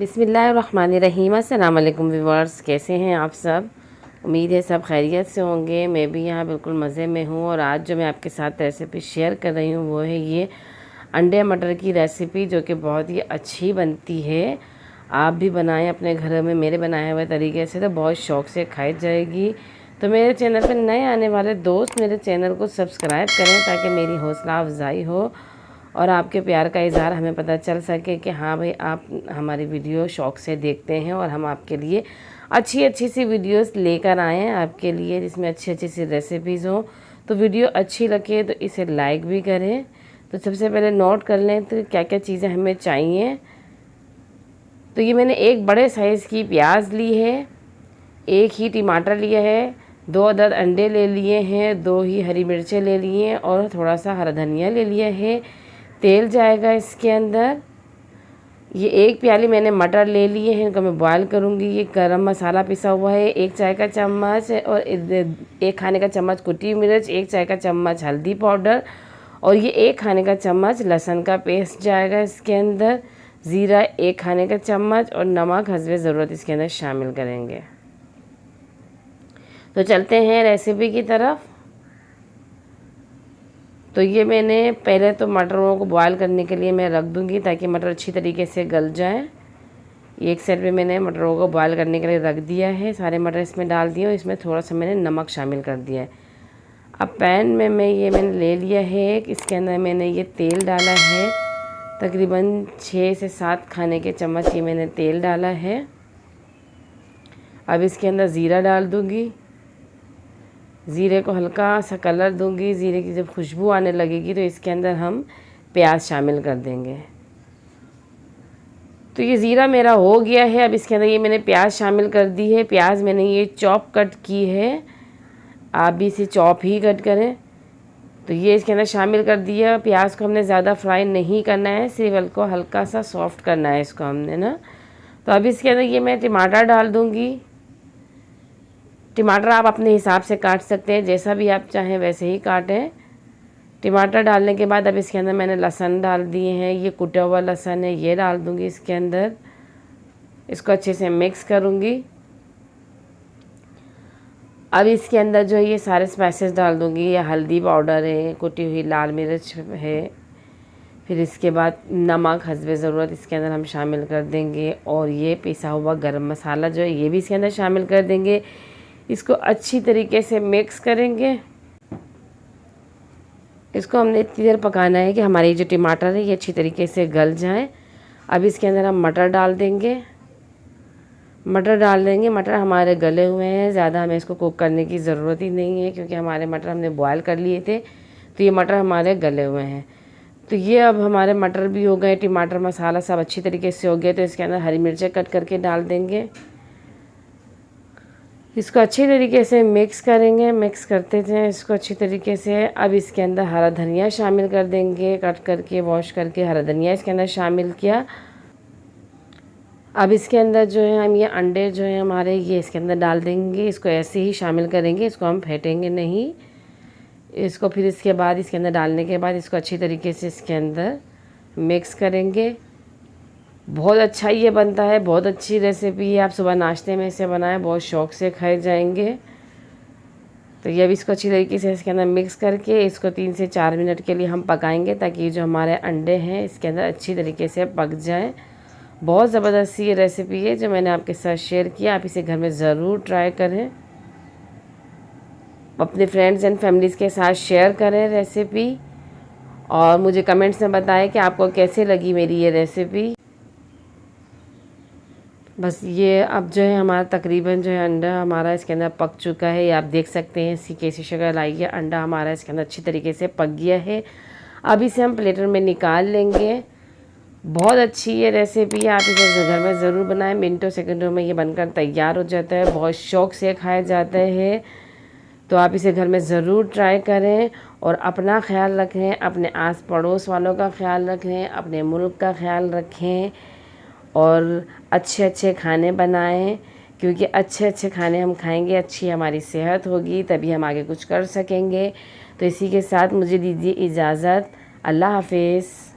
बिस्मिल्लाहिर्रहमानिर्रहीम। अस्सलाम वालेकुम व्यूअर्स, कैसे हैं आप सब? उम्मीद है सब खैरियत से होंगे। मैं भी यहाँ बिल्कुल मज़े में हूँ। और आज जो मैं आपके साथ रेसिपी शेयर कर रही हूँ वो है ये अंडे मटर की रेसिपी, जो कि बहुत ही अच्छी बनती है। आप भी बनाएं अपने घर में मेरे बनाए हुए तरीके से, तो बहुत शौक़ से खाई जाएगी। तो मेरे चैनल पर नए आने वाले दोस्त मेरे चैनल को सब्सक्राइब करें ताकि मेरी हौसला अफजाई हो और आपके प्यार का इज़हार हमें पता चल सके कि हाँ भाई, आप हमारी वीडियो शौक़ से देखते हैं और हम आपके लिए अच्छी अच्छी सी वीडियोस लेकर आए हैं आपके लिए, जिसमें अच्छी अच्छी सी रेसिपीज़ हों। तो वीडियो अच्छी लगे तो इसे लाइक भी करें। तो सबसे पहले नोट कर लें तो क्या क्या चीज़ें हमें चाहिए। तो ये मैंने एक बड़े साइज़ की प्याज ली है, एक ही टमाटर लिया है, 2 अदद अंडे ले लिए हैं, 2 ही हरी मिर्चें ले लिए हैं और थोड़ा सा हरा धनिया ले लिया है। तेल जाएगा इसके अंदर। ये 1 प्याली मैंने मटर ले लिए हैं, इनको मैं बॉयल करूँगी। ये गरम मसाला पिसा हुआ है 1 चाय का चम्मच, और 1 खाने का चम्मच कुटी मिर्च, 1 चाय का चम्मच हल्दी पाउडर, और ये 1 खाने का चम्मच लहसुन का पेस्ट जाएगा इसके अंदर। ज़ीरा 1 खाने का चम्मच और नमक हस्बे ज़रूरत इसके अंदर शामिल करेंगे। तो चलते हैं रेसिपी की तरफ। तो ये मैंने पहले तो मटरों को बॉयल करने के लिए मैं रख दूँगी ताकि मटर अच्छी तरीके से गल जाए। एक साइड पे मैंने मटरों को बॉयल करने के लिए रख दिया है, सारे मटर इसमें डाल दिए और इसमें थोड़ा सा मैंने नमक शामिल कर दिया है। अब पैन में मैंने ले लिया है, इसके अंदर मैंने ये तेल डाला है, तकरीबन 6 से 7 खाने के चम्मच ये मैंने तेल डाला है। अब इसके अंदर ज़ीरा डाल दूँगी, ज़ीरे को हल्का सा कलर दूंगी। ज़ीरे की जब खुशबू आने लगेगी तो इसके अंदर हम प्याज शामिल कर देंगे। तो ये ज़ीरा मेरा हो गया है। अब इसके अंदर ये मैंने प्याज शामिल कर दी है। प्याज मैंने ये चॉप कट की है, आप भी इसे चॉप ही कट करें। तो ये इसके अंदर शामिल कर दिया। प्याज को हमने ज़्यादा फ्राई नहीं करना है, सिर्फ को हल्का सा सॉफ्ट करना है इसको हमने ना। तो अब इसके अंदर ये मैं टमाटर डाल दूँगी। टमाटर आप अपने हिसाब से काट सकते हैं, जैसा भी आप चाहें वैसे ही काटें। टमाटर डालने के बाद अब इसके अंदर मैंने लहसुन डाल दिए हैं, ये कुटा हुआ लहसुन है, ये डाल दूंगी इसके अंदर। इसको अच्छे से मिक्स करूंगी। अब इसके अंदर जो है ये सारे स्पाइसेस डाल दूंगी। ये हल्दी पाउडर है, कुटी हुई लाल मिर्च है, फिर इसके बाद नमक हस्बे ज़रूरत इसके अंदर हम शामिल कर देंगे, और ये पिसा हुआ गरम मसाला जो है ये भी इसके अंदर शामिल कर देंगे। इसको अच्छी तरीके से मिक्स करेंगे। इसको हमने इतनी देर पकाना है कि हमारे जो टमाटर है ये अच्छी तरीके से गल जाएं। अब इसके अंदर हम मटर डाल देंगे। मटर हमारे गले हुए हैं, ज़्यादा हमें इसको कुक करने की ज़रूरत ही नहीं है क्योंकि हमारे मटर हमने बॉयल कर लिए थे, तो ये मटर हमारे गले हुए हैं। तो ये अब हमारे मटर भी हो गए, टमाटर मसाला सब अच्छी तरीके से हो गया। तो इसके अंदर हरी मिर्चें कट करके डाल देंगे। इसको अच्छी तरीके से मिक्स करेंगे, मिक्स करते थे इसको अच्छी तरीके से। अब इसके अंदर हरा धनिया शामिल कर देंगे, कट करके वॉश करके हरा धनिया इसके अंदर शामिल किया। अब इसके अंदर जो है हम ये अंडे जो है हमारे ये इसके अंदर डाल देंगे। इसको ऐसे ही शामिल करेंगे, इसको हम फेंटेंगे नहीं। इसको फिर इसके बाद इसके अंदर डालने के बाद इसको अच्छी तरीके से इसके अंदर मिक्स करेंगे। बहुत अच्छा ये बनता है, बहुत अच्छी रेसिपी है। आप सुबह नाश्ते में इसे बनाएं, बहुत शौक़ से खाए जाएंगे। तो ये अब इसको अच्छी तरीके से इसके अंदर मिक्स करके इसको 3 से 4 मिनट के लिए हम पकाएंगे ताकि जो हमारे अंडे हैं इसके अंदर अच्छी तरीके से पक जाएं। बहुत ज़बरदस्त ये रेसिपी है जो मैंने आपके साथ शेयर किया। आप इसे घर में ज़रूर ट्राई करें, अपने फ्रेंड्स एंड फैमिलीज़ के साथ शेयर करें रेसिपी, और मुझे कमेंट्स में बताएं कि आपको कैसे लगी मेरी ये रेसिपी। बस ये अब जो है हमारा तकरीबन जो है अंडा हमारा इसके अंदर पक चुका है। ये आप देख सकते हैं इसकी कैसी शक्ल आई है। अंडा हमारा इसके अंदर अच्छी तरीके से पक गया है। अब इसे हम प्लेटर में निकाल लेंगे। बहुत अच्छी ये रेसिपी है, आप इसे घर में ज़रूर बनाएं। मिनटों सेकंडों में ये बनकर तैयार हो जाता है, बहुत शौक़ से खाया जाता है। तो आप इसे घर में ज़रूर ट्राई करें और अपना ख्याल रखें, अपने आस पड़ोस वालों का ख्याल रखें, अपने मुल्क का ख्याल रखें, और अच्छे अच्छे खाने बनाएं, क्योंकि अच्छे अच्छे खाने हम खाएंगे, अच्छी हमारी सेहत होगी, तभी हम आगे कुछ कर सकेंगे। तो इसी के साथ मुझे दीजिए इजाज़त। अल्लाह हाफिज़।